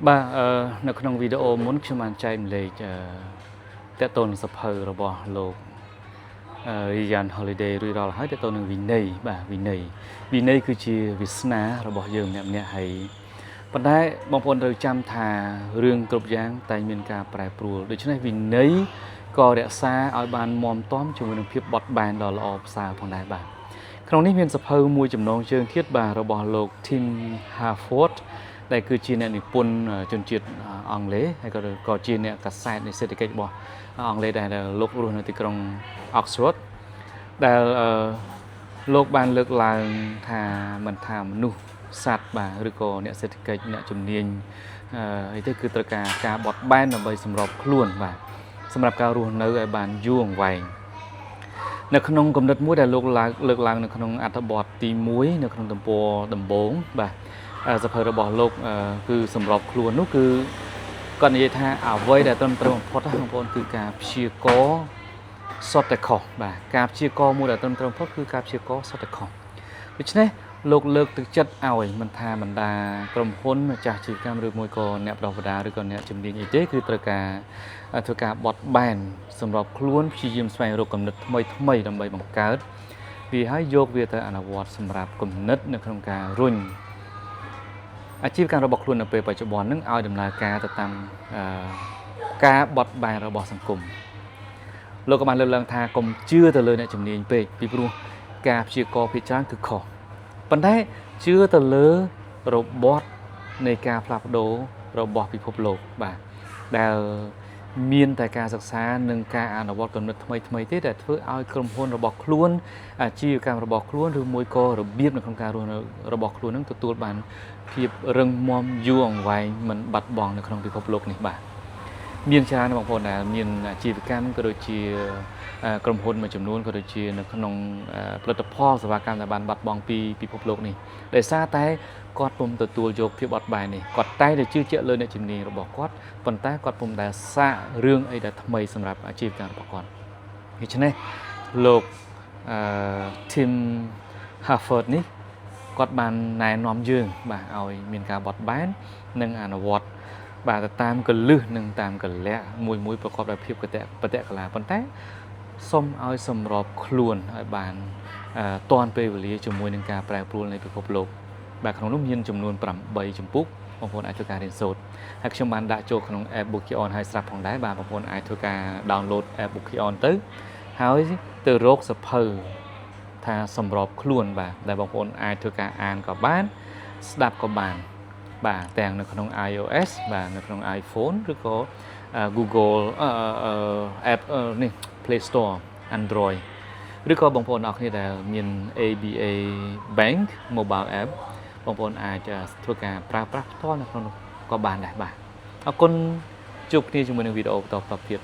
បាទនៅក្នុងវីដេអូមុនខ្ញុំបានចែកម្លែកតកតូនសភៅរបស់លោកRyan Holiday រួចរាល់ហើយតកតូននឹងវិន័យបាទវិន័យគឺជាវាសនារបស់យើងម្នាក់ហើយប៉ុន្តែបងប្អូនត្រូវចាំថារឿងគ្រប់យ៉ាងតែមានការប្រែប្រួលដូច្នេះវិន័យក៏រក្សាឲ្យបានមាំទាំជាមួយនឹងភាពបត់បែនដ៏ល្អប្រសើរផងដែរបាទក្នុងនេះមានសភៅមួយចំណងជើងទៀតបាទរបស់លោក Tim Harford ដែលគឺជាអ្នកនិពន្ធជនជាតិអង់គ្លេសហើយក៏ជាអ្នកកាសែតនៃសេដ្ឋកិច្ចរបស់អង់គ្លេសដែលលោករស់នៅទីក្រុង Oxford ដែលលោកបានលើកឡើងថាមិនថាមនុស្សសត្វបាទឬក៏អ្នកសេដ្ឋកិច្ចអ្នកជំនាញអីទៅគឺត្រូវការការបត់បែនដើម្បីសម្របខ្លួនបាទសម្រាប់ការរស់នៅឲ្យបានយូរអង្វែងនៅក្នុងគំនិតមួយដែលលោកលើកឡើងនៅក្នុងអត្ថបទទី1នៅក្នុងទំព័រដំបូងបាទសភៅរបស់លោកគឺសម្របខ្លួននោះគឺគាត់និយាយថាអ្វីដែលត្រឹមត្រូវបំផុតបងប្អូនគឺការព្យាករសុទ្ធតែខុសបាទការព្យាករមួយដែលត្រឹមត្រូវបំផុតគឺការព្យាករសុទ្ធតែខុសដូច្នេះលោកលើកទឹកចិត្តឲ្យមិនថាបណ្ដាក្រុមហ៊ុនម្ចាស់អាជីវកម្មឬមួយក៏អ្នកប្រដាឬក៏អ្នកជំនាញអីទេគឺត្រូវការធ្វើការបត់បែនសម្របខ្លួនព្យាយាមស្វែងរកគំនិតថ្មីដើម្បីបង្កើតវាហើយយកវាទៅអនុវត្តសម្រាប់គំនិតនៅក្នុងការរុញអាជីវកម្មរបស់ខ្លួននៅពេលបច្ចុប្បន្ននឹងឲ្យដំណើរការទៅតាមការបត់បែនរបស់សង្គមលោកក៏បានលើកឡើងថាកុំជឿទៅលើអ្នកជំនាញពេកពីព្រោះការព្យាករណ៍ភាគច្រើនគឺខុសប៉ុន្តែជឿទៅលើរបត់នៃការផ្លាស់ប្ដូររបស់ពិភពលោកបាទដែលមានតែការសិក្សានិងការអនុវត្តគំនិតថ្មីទេដែលធ្វើឲ្យក្រុមហ៊ុនរបស់ខ្លួនអាជីវកម្មរបស់ខ្លួនឬមួយក៏របៀបនៅក្នុងការរស់នៅរបស់ខ្លួននឹងទទួលបានភាពរឹងមាំយូរអង្វែងមិនបាត់បង់នៅក្នុងពិភពលោកនេះបាទមានច្រើនបងប្អូនដែលមានអាជីវកម្មក៏ដូចជាក្រុមហ៊ុនមួយចំនួនក៏ដូចជានៅក្នុងផលិតផលសេវាកម្មដែលបានបាត់បង់ពីពិភពលោកនេះដោយសារតែគាត់ពុំទទួលយកភាពបត់បែននេះគាត់តែងតែជឿជាក់លើអ្នកជំនាញរបស់គាត់ប៉ុន្តែគាត់ពុំដែលសាករឿងអីដែលថ្មីសម្រាប់អាជីវកម្មរបស់គាត់ដូច្នេះលោកTim Harford នេះគាត់បានណែនាំយើងបាទឲ្យមានការបត់បែននិងអនុវត្តបាទទៅតាមកលឹះនិងតាមកលៈមួយប្រកបដោយភាពបដិកលាប៉ុន្តែសូមឲ្យសម្របខ្លួនឲ្យបានតាន់ពេលវេលាជាមួយនឹងការប្រែប្រួលនៃពិភពលោកបាទក្នុងនោះមានចំនួន8ជំពូកបងប្អូនអាចធ្វើការរៀនសូត្រហើយខ្ញុំបានដាក់ចូលក្នុង app Bookion ឲ្យស្រាប់ផងដែរបាទបងប្អូនអាចធ្វើការ download app Bookion ទៅហើយទៅរកសភៅថាសម្របខ្លួនបាទដែលបងប្អូនអាចធ្វើការអានក៏បានស្ដាប់ក៏បានបាទទាំងនៅក្នុង iOS បាទនៅក្នុង iPhone ឬក៏ Google app នេះ Play Store Android ឬក៏បងប្អូនអរគ្នាដែលមាន ABA Bank Mobile App បងប្អូនអាចធ្វើការប្រើប្រាស់ផ្ទាល់នៅក្នុងនោះក៏បានដែរបាទអរគុណជួបគ្នាជាមួយនឹងវីដេអូបន្តទៀត